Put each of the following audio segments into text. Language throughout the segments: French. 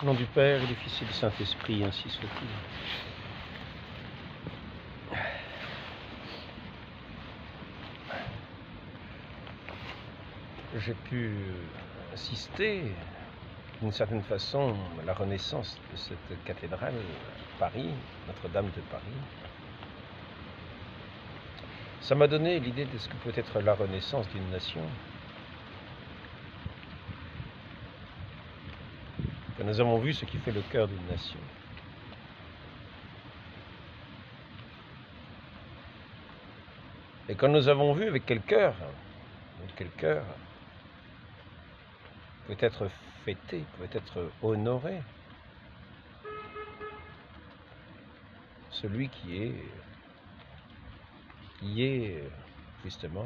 Au nom du Père et du Fils et du Saint-Esprit, ainsi soit-il. J'ai pu assister, d'une certaine façon, à la renaissance de cette cathédrale à Paris, Notre-Dame de Paris. Ça m'a donné l'idée de ce que peut être la renaissance d'une nation. Que nous avons vu ce qui fait le cœur d'une nation. Et quand nous avons vu avec quel cœur peut être fêté, peut être honoré, celui qui est justement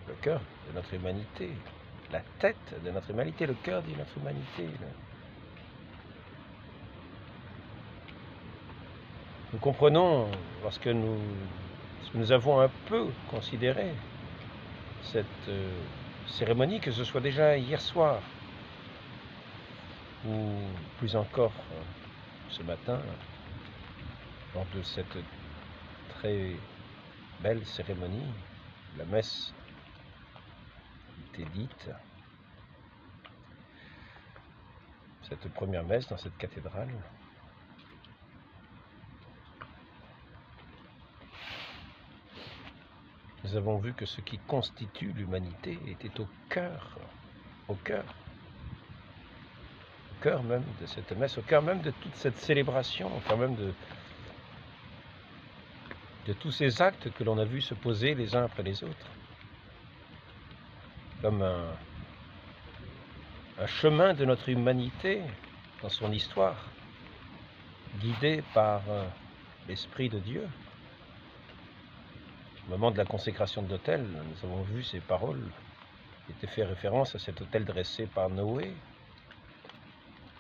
le cœur de notre humanité, la tête de notre humanité, le cœur de notre humanité. Nous comprenons, lorsque nous avons un peu considéré cette cérémonie, que ce soit déjà hier soir, ou plus encore ce matin, lors de cette très belle cérémonie, la messe était dite, cette première messe dans cette cathédrale. Nous avons vu que ce qui constitue l'humanité était au cœur même de cette messe, au cœur même de toute cette célébration, au cœur même de tous ces actes que l'on a vus se poser les uns après les autres, comme un chemin de notre humanité dans son histoire, guidé par l'Esprit de Dieu. Au moment de la consécration de l'autel, nous avons vu ces paroles qui étaient fait référence à cet autel dressé par Noé,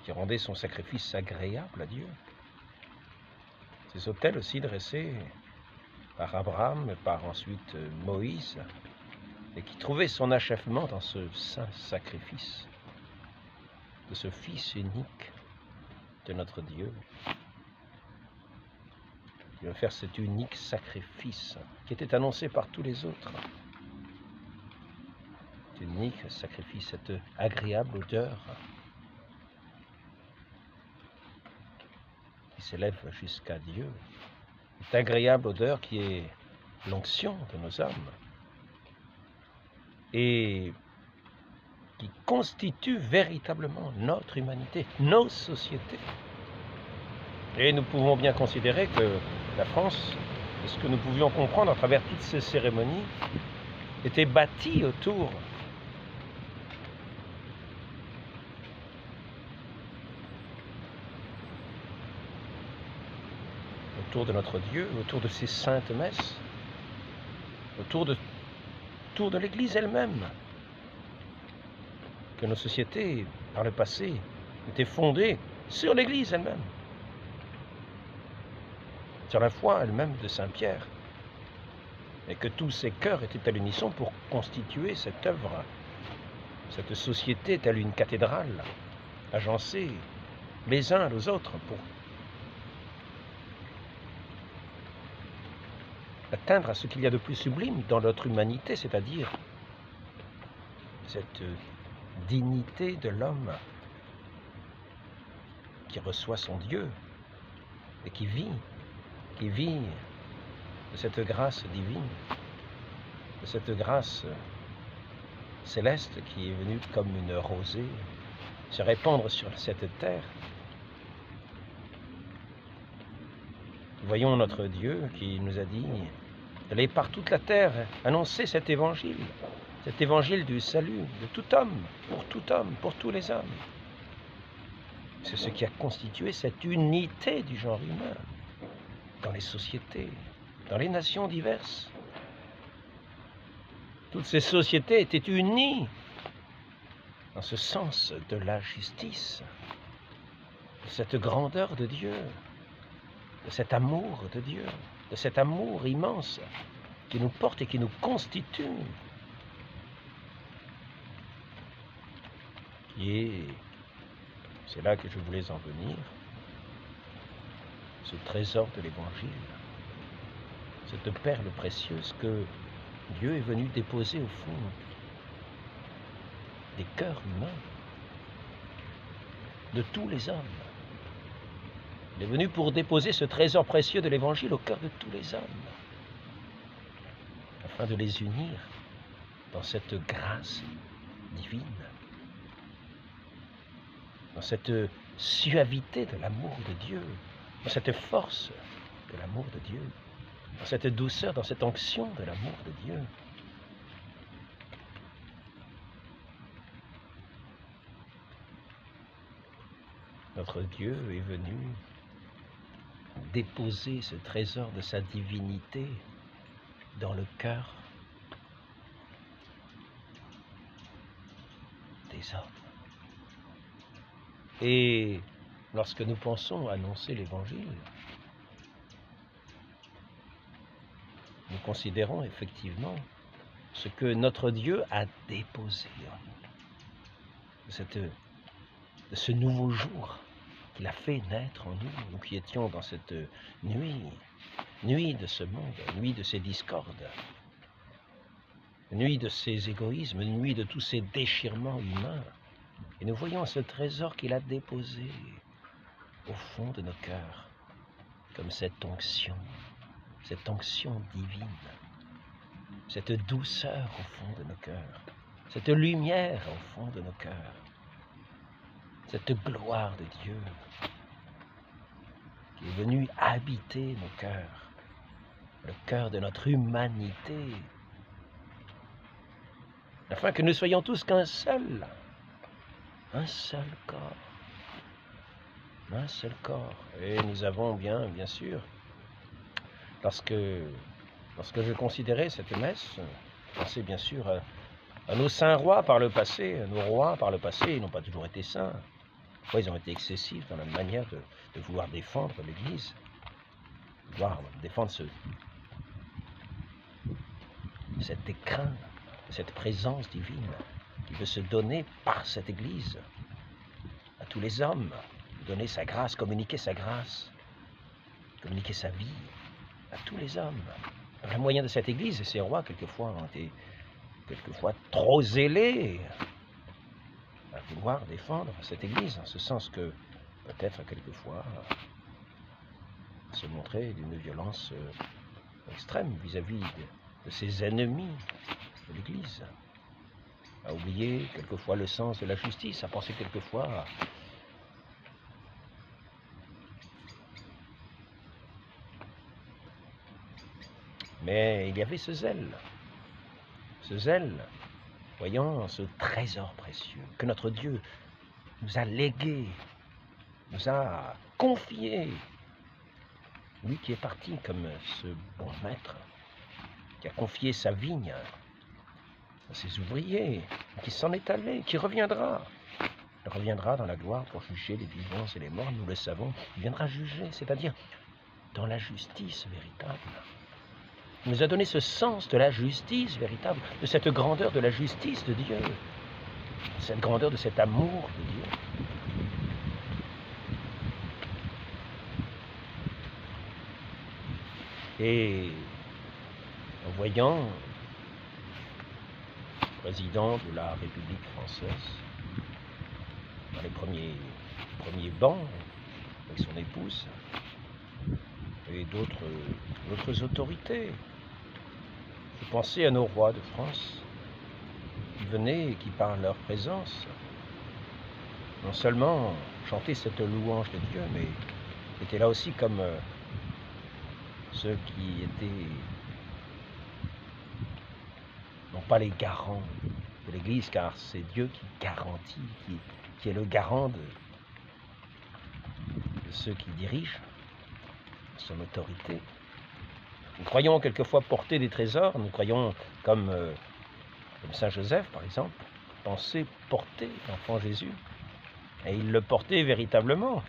qui rendait son sacrifice agréable à Dieu. Ces autels aussi dressés par Abraham et par ensuite Moïse, et qui trouvaient son achèvement dans ce saint sacrifice de ce Fils unique de notre Dieu, qui va faire cet unique sacrifice qui était annoncé par tous les autres. Cet unique sacrifice, cette agréable odeur qui s'élève jusqu'à Dieu, cette agréable odeur qui est l'onction de nos âmes et qui constitue véritablement notre humanité, nos sociétés. Et nous pouvons bien considérer que la France, de ce que nous pouvions comprendre à travers toutes ces cérémonies, était bâtie autour de notre Dieu, autour de ces saintes messes, autour de l'Église elle-même, que nos sociétés, par le passé, étaient fondées sur l'Église elle-même, sur la foi elle-même de Saint-Pierre, et que tous ces cœurs étaient à l'unisson pour constituer cette œuvre, cette société telle une cathédrale, agencée les uns aux autres pour atteindre à ce qu'il y a de plus sublime dans notre humanité, c'est-à-dire cette dignité de l'homme qui reçoit son Dieu et qui vit de cette grâce divine, de cette grâce céleste qui est venue comme une rosée se répandre sur cette terre. Nous voyons notre Dieu qui nous a dit d'aller par toute la terre annoncer cet évangile du salut de tout homme, pour tous les hommes. C'est ce qui a constitué cette unité du genre humain dans les sociétés, dans les nations diverses. Toutes ces sociétés étaient unies dans ce sens de la justice, de cette grandeur de Dieu, de cet amour de Dieu, de cet amour immense qui nous porte et qui nous constitue. Et c'est là que je voulais en venir, ce trésor de l'Évangile, cette perle précieuse que Dieu est venu déposer au fond des cœurs humains, de tous les hommes. Il est venu pour déposer ce trésor précieux de l'Évangile au cœur de tous les hommes, afin de les unir dans cette grâce divine, dans cette suavité de l'amour de Dieu, dans cette force de l'amour de Dieu, dans cette douceur, dans cette onction de l'amour de Dieu. Notre Dieu est venu déposer ce trésor de sa divinité dans le cœur des hommes. Et lorsque nous pensons annoncer l'Évangile, nous considérons effectivement ce que notre Dieu a déposé en nous, de ce nouveau jour qu'il a fait naître en nous, nous qui étions dans cette nuit de ce monde, nuit de ces discordes, nuit de ces égoïsmes, nuit de tous ces déchirements humains. Et nous voyons ce trésor qu'il a déposé au fond de nos cœurs, comme cette onction divine, cette douceur au fond de nos cœurs, cette lumière au fond de nos cœurs, cette gloire de Dieu qui est venue habiter nos cœurs, le cœur de notre humanité, afin que nous soyons tous qu'un seul corps, un seul corps. Et nous avons bien sûr, lorsque je considérais cette messe, je pensais bien sûr à nos saints rois par le passé. Nos rois par le passé, ils n'ont pas toujours été saints. Parfois, ils ont été excessifs dans la manière de vouloir défendre l'Église, de vouloir défendre cet écrin, cette présence divine qui veut se donner par cette Église à tous les hommes, donner sa grâce, communiquer sa vie à tous les hommes. Par le moyen de cette Église, et ces rois, quelquefois, ont été trop zélés à vouloir défendre cette Église, en ce sens que, peut-être, quelquefois, se montrer d'une violence extrême vis-à-vis de ses ennemis de l'Église, à oublier quelquefois le sens de la justice, à penser quelquefois mais il y avait ce zèle, voyant ce trésor précieux que notre Dieu nous a légué, nous a confié, lui qui est parti comme ce bon maître, qui a confié sa vigne à ses ouvriers, qui s'en est allé, qui reviendra. Il reviendra dans la gloire pour juger les vivants et les morts, nous le savons. Il viendra juger, c'est-à-dire dans la justice véritable. Il nous a donné ce sens de la justice véritable, de cette grandeur de la justice de Dieu, cette grandeur de cet amour de Dieu. Et en voyant le président de la République française dans les premiers bancs avec son épouse et d'autres autorités, je pensais à nos rois de France qui venaient et qui, par leur présence, non seulement chantaient cette louange de Dieu, mais étaient là aussi comme ceux qui étaient, non pas les garants de l'Église, car c'est Dieu qui garantit, qui est le garant de ceux qui dirigent son autorité. Nous croyons quelquefois porter des trésors, nous croyons comme Saint Joseph par exemple, penser porter l'enfant Jésus, et il le portait véritablement,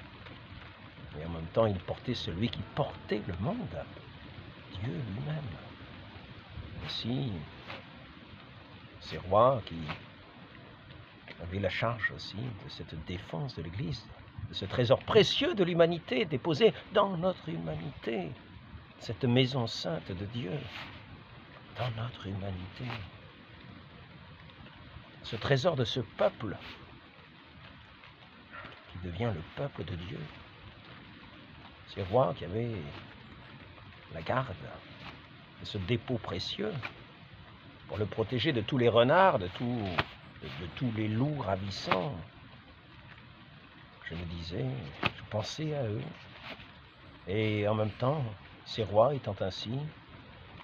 et en même temps il portait celui qui portait le monde, Dieu lui-même. Aussi, ces rois avait la charge aussi de cette défense de l'Église, de ce trésor précieux de l'humanité déposé dans notre humanité, cette maison sainte de Dieu, dans notre humanité. Ce trésor de ce peuple qui devient le peuple de Dieu. Ces rois qui avaient la garde de ce dépôt précieux pour le protéger de tous les renards, de tous les loups ravissants. Je me disais, je pensais à eux. Et en même temps, ces rois étant ainsi,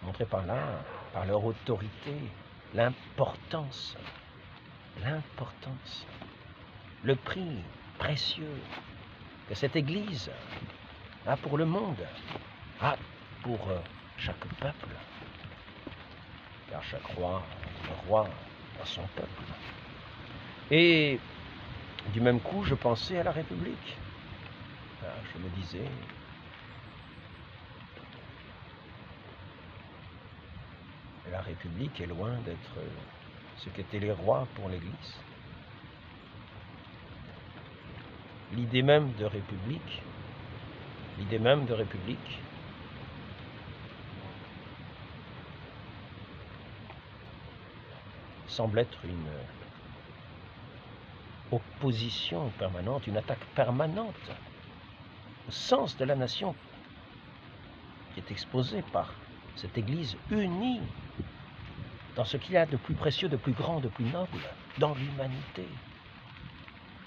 montraient par là, par leur autorité, l'importance, le prix précieux que cette Église a pour le monde, a pour chaque peuple, car chaque roi a son peuple. Et du même coup, je pensais à la République. Je me disais, la République est loin d'être ce qu'étaient les rois pour l'Église. L'idée même de République, semble être une opposition permanente, une attaque permanente au sens de la nation qui est exposée par cette Église unie dans ce qu'il y a de plus précieux, de plus grand, de plus noble, dans l'humanité,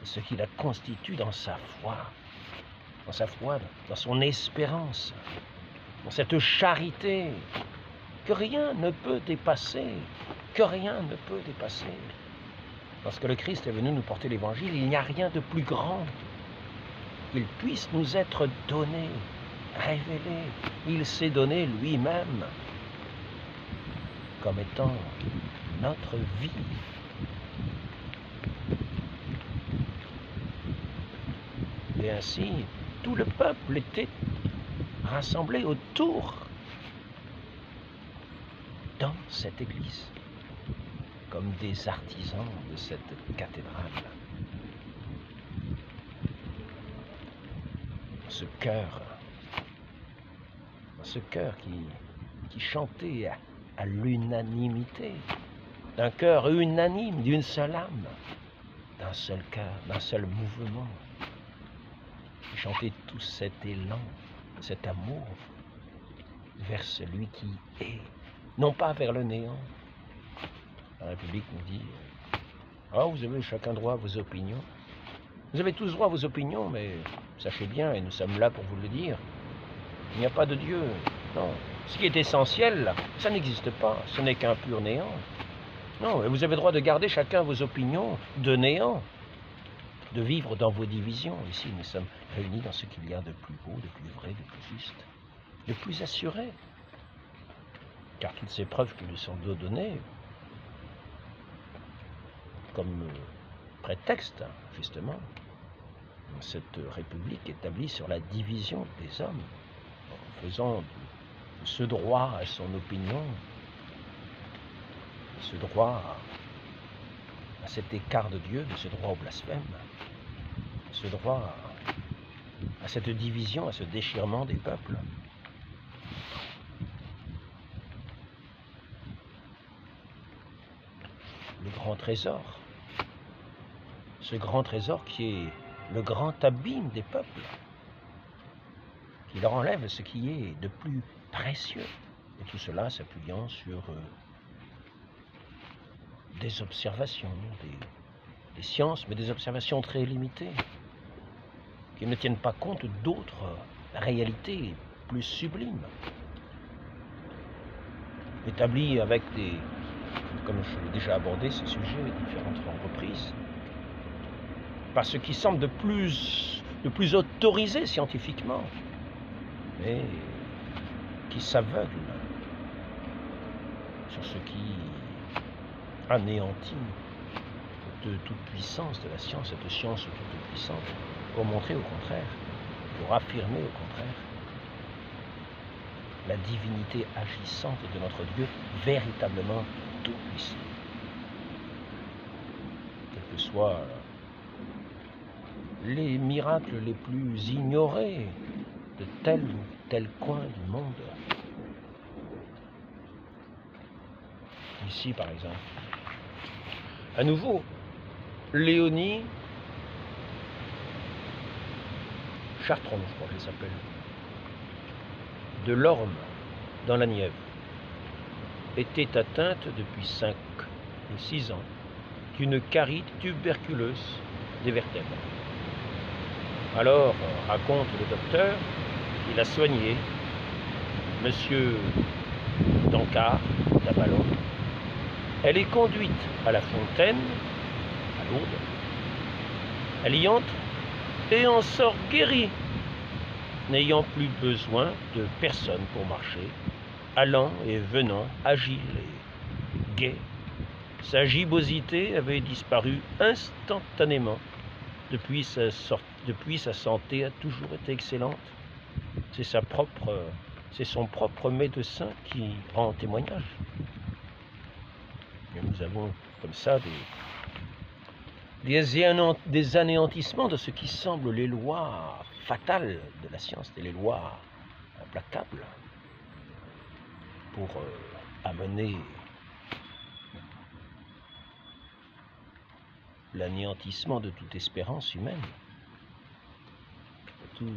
ce qui la constitue dans sa foi, dans son espérance, dans cette charité que rien ne peut dépasser, Parce que le Christ est venu nous porter l'Évangile, il n'y a rien de plus grand qu'il puisse nous être donné, révélé. Il s'est donné lui-même comme étant notre vie. Et ainsi, tout le peuple était rassemblé autour dans cette église, comme des artisans de cette cathédrale. Ce cœur qui chantait à l'unanimité, d'un cœur unanime, d'une seule âme, d'un seul cœur, d'un seul mouvement. Qui chantait tout cet élan, cet amour vers celui qui est, non pas vers le néant. La République nous dit, vous avez chacun droit à vos opinions. Vous avez tous droit à vos opinions, mais sachez bien, et nous sommes là pour vous le dire, il n'y a pas de Dieu. Non, ce qui est essentiel, ça n'existe pas, ce n'est qu'un pur néant. Non, et vous avez le droit de garder chacun vos opinions de néant, de vivre dans vos divisions. Ici, nous sommes réunis dans ce qu'il y a de plus beau, de plus vrai, de plus juste, de plus assuré. Car toutes ces preuves qui nous sont données, comme prétexte, justement, cette République établie sur la division des hommes, en faisant de ce droit à son opinion, ce droit à cet écart de Dieu, de ce droit au blasphème, ce droit à cette division, à ce déchirement des peuples. Le grand trésor, ce grand trésor qui est le grand abîme des peuples, qui leur enlève ce qui est de plus précieux, et tout cela s'appuyant sur des observations, des sciences, mais des observations très limitées, qui ne tiennent pas compte d'autres réalités plus sublimes, établies avec comme je l'ai déjà abordé ce sujet à différentes reprises, par ce qui semble de plus autorisé scientifiquement, mais qui s'aveugle sur ce qui anéantit toute puissance de la science, cette science toute puissante, pour montrer au contraire, pour affirmer au contraire la divinité agissante de notre Dieu, véritablement tout-puissant. Quelque ce soit les miracles les plus ignorés de tel ou tel coin du monde. Ici, par exemple. À nouveau, Léonie Chartron, je crois qu'elle s'appelle, de l'Orme, dans la Nièvre, était atteinte depuis 5 ou 6 ans d'une carie tuberculeuse des vertèbres. Alors, raconte le docteur, il a soigné Monsieur Dancard d'Avalon. Elle est conduite à la Fontaine, à Lourdes. Elle y entre et en sort guérie, n'ayant plus besoin de personne pour marcher, allant et venant, agile et gai. Sa gibbosité avait disparu instantanément. Depuis sa santé a toujours été excellente. C'est son propre médecin qui rend témoignage. Et nous avons comme ça des anéantissements de ce qui semble les lois fatales de la science, les lois implacables, pour amener l'anéantissement de toute espérance humaine, de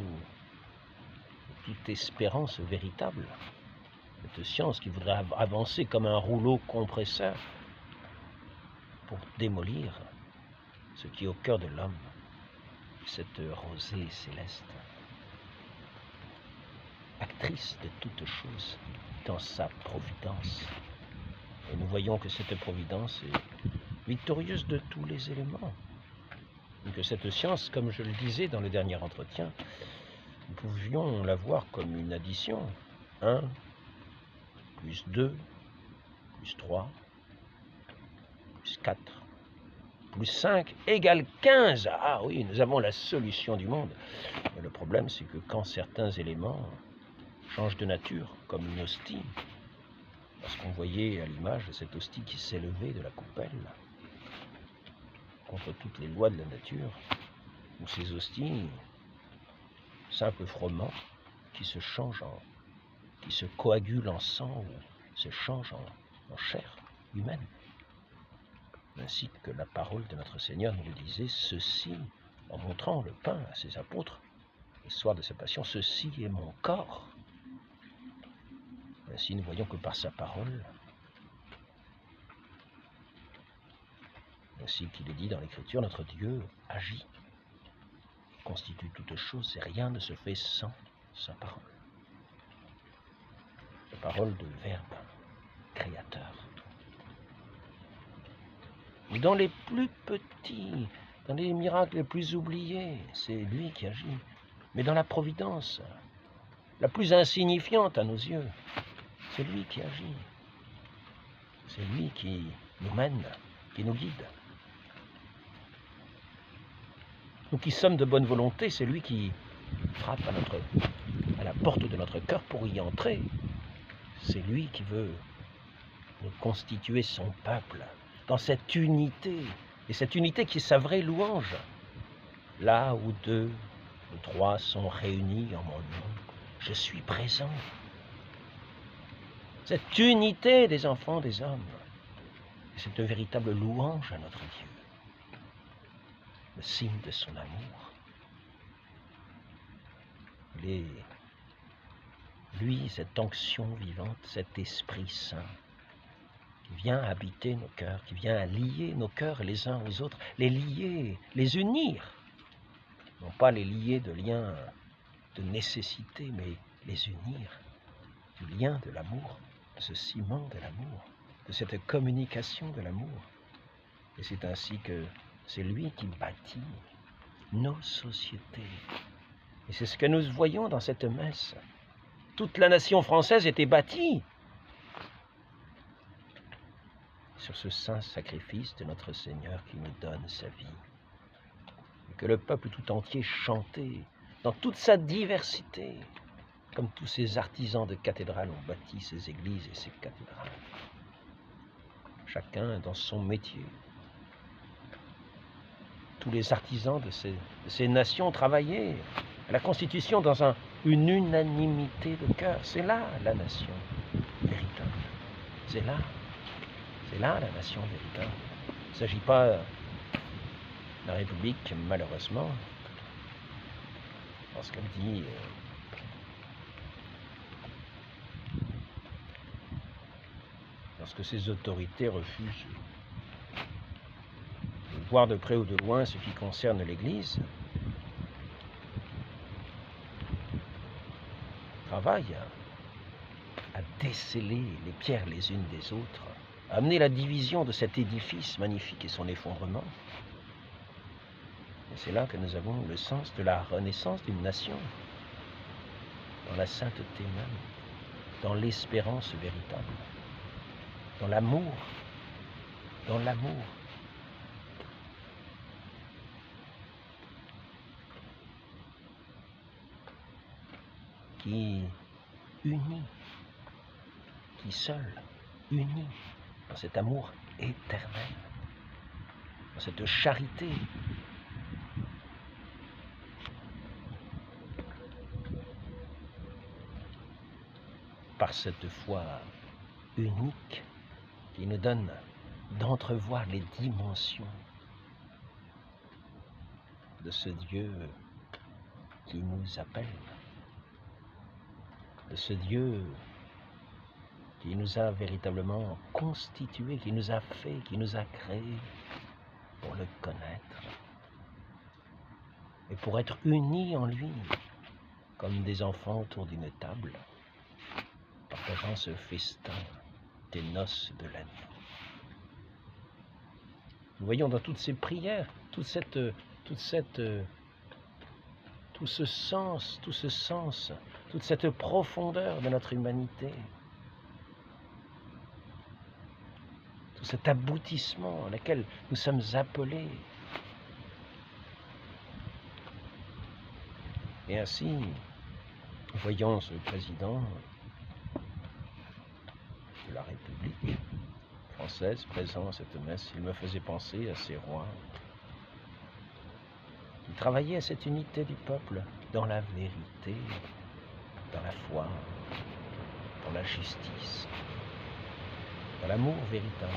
toute espérance véritable. Cette science qui voudrait avancer comme un rouleau compresseur pour démolir ce qui est au cœur de l'homme, cette rosée céleste, actrice de toutes choses dans sa providence. Et nous voyons que cette providence est victorieuse de tous les éléments. Et que cette science, comme je le disais dans le dernier entretien, nous pouvions la voir comme une addition. 1 plus 2 plus 3 plus 4 plus 5 égale 15. Ah oui, nous avons la solution du monde. Mais le problème, c'est que quand certains éléments changent de nature, comme une hostie, parce qu'on voyait à l'image de cette hostie qui s'élevait de la coupelle, contre toutes les lois de la nature, ou ces hosties, simples frottements, qui se changent qui se coagulent en sang, ou se changent en chair humaine. Ainsi que la parole de notre Seigneur nous le disait, ceci, en montrant le pain à ses apôtres, le soir de sa passion, ceci est mon corps. Ainsi nous voyons que par sa parole, ainsi qu'il est dit dans l'Écriture, notre Dieu agit, constitue toute chose et rien ne se fait sans sa parole. La parole de Verbe créateur. Dans les plus petits, dans les miracles les plus oubliés, c'est lui qui agit. Mais dans la providence, la plus insignifiante à nos yeux, c'est lui qui agit. C'est lui qui nous mène, qui nous guide. Nous qui sommes de bonne volonté, c'est lui qui frappe à la porte de notre cœur pour y entrer. C'est lui qui veut nous constituer son peuple dans cette unité, et cette unité qui est sa vraie louange. Là où 2 ou 3 sont réunis en mon nom, je suis présent. Cette unité des enfants des hommes, c'est une véritable louange à notre Dieu, le signe de son amour. Lui, cette onction vivante, cet Esprit Saint, qui vient habiter nos cœurs, qui vient lier nos cœurs les uns aux autres, les lier, les unir, non pas les lier de liens de nécessité, mais les unir du lien de l'amour, de ce ciment de l'amour, de cette communication de l'amour. Et c'est ainsi que c'est lui qui bâtit nos sociétés. Et c'est ce que nous voyons dans cette messe. Toute la nation française était bâtie sur ce saint sacrifice de notre Seigneur qui nous donne sa vie. Et que le peuple tout entier chantait dans toute sa diversité, comme tous ces artisans de cathédrales ont bâti ces églises et ces cathédrales. Chacun dans son métier. tous les artisans de ces nations travaillaient à la constitution dans une unanimité de cœur. C'est là la nation véritable. C'est là la nation véritable. Il ne s'agit pas de la République, malheureusement, parce qu'elle dit lorsque ces autorités refusent de voir de près ou de loin ce qui concerne l'Église, travaillent à déceler les pierres les unes des autres, à amener la division de cet édifice magnifique et son effondrement. Et c'est là que nous avons le sens de la renaissance d'une nation, dans la sainteté même, dans l'espérance véritable, dans l'amour, qui unit, qui seul unit dans cet amour éternel, dans cette charité. Par cette foi unique qui nous donne d'entrevoir les dimensions de ce Dieu qui nous appelle, de ce Dieu qui nous a véritablement constitués, qui nous a fait, qui nous a créés pour le connaître et pour être unis en lui, comme des enfants autour d'une table, partageant ce festin des noces de l'agneau. Nous voyons dans toutes ces prières, tout ce sens, toute cette profondeur de notre humanité, tout cet aboutissement à laquelle nous sommes appelés. Et ainsi, voyons ce président de la République française présent à cette messe, il me faisait penser à ces rois qui travaillaient à cette unité du peuple dans la vérité, dans la foi, dans la justice, dans l'amour véritable.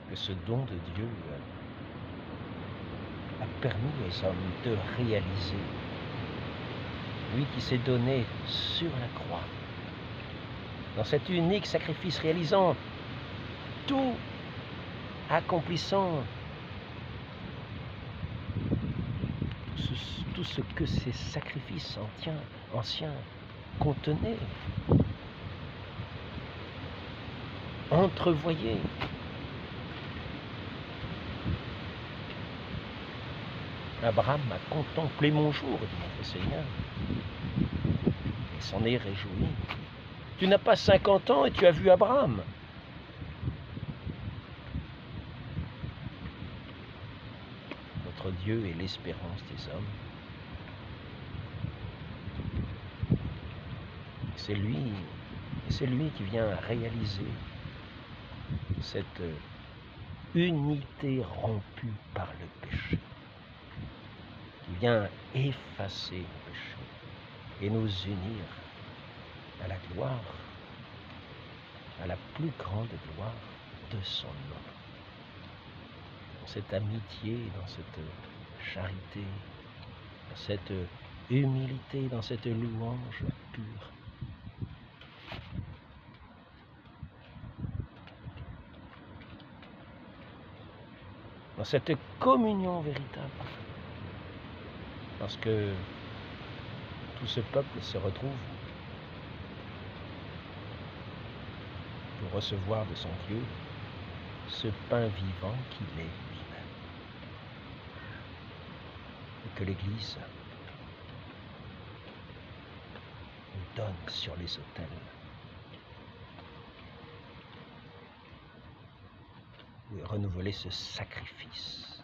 Que ce don de Dieu a permis aux hommes de réaliser, lui qui s'est donné sur la croix, dans cet unique sacrifice, réalisant tout, accomplissant tout ce que ces sacrifices anciens contenaient, entrevoyaient. Abraham a contemplé mon jour, dit notre Seigneur. Il s'en est réjoui. Tu n'as pas 50 ans et tu as vu Abraham. Notre Dieu est l'espérance des hommes. C'est lui qui vient réaliser cette unité rompue par le péché, qui vient effacer le péché et nous unir à la gloire, à la plus grande gloire de son nom. Dans cette amitié, dans cette charité, dans cette humilité, dans cette louange pure. Dans cette communion véritable. Parce que tout ce peuple se retrouve pour recevoir de son Dieu ce pain vivant qu'il est lui-même. Et que l'Église nous donne sur les autels. Et renouveler ce sacrifice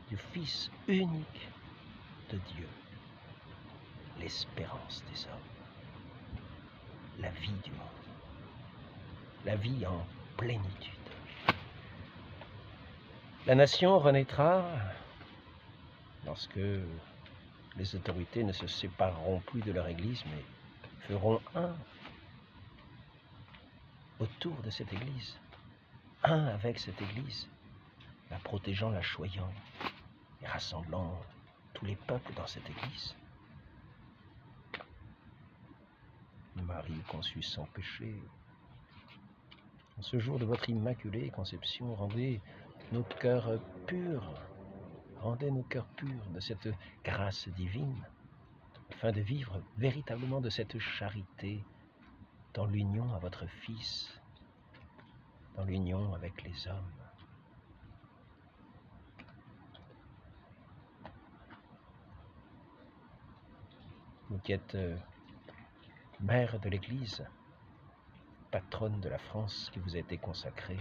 du Fils unique de Dieu, l'espérance des hommes, la vie du monde, la vie en plénitude. La nation renaîtra lorsque les autorités ne se sépareront plus de leur Église, mais feront un autour de cette Église, un avec cette Église, la protégeant, la choyant, et rassemblant tous les peuples dans cette Église. Marie conçue sans péché, en ce jour de votre immaculée conception, rendez nos cœurs purs, rendez nos cœurs purs de cette grâce divine, afin de vivre véritablement de cette charité dans l'union à votre Fils, dans l'union avec les hommes. Vous qui êtes mère de l'Église, patronne de la France qui vous a été consacrée,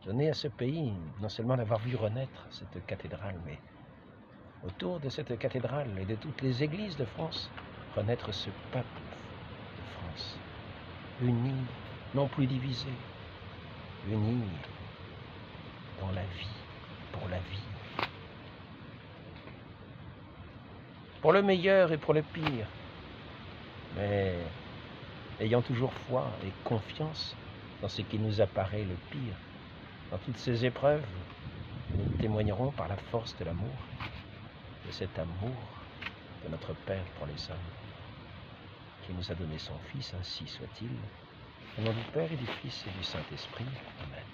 donnez à ce pays non seulement d'avoir vu renaître cette cathédrale, mais autour de cette cathédrale et de toutes les églises de France, renaître ce peuple de France, uni, non plus divisé, uni dans la vie, pour la vie, pour le meilleur et pour le pire, mais ayant toujours foi et confiance dans ce qui nous apparaît le pire. Dans toutes ces épreuves, nous témoignerons par la force de l'amour, de cet amour de notre Père pour les hommes, qui nous a donné son Fils, ainsi soit-il. Au nom du Père et du Fils et du Saint-Esprit. Amen.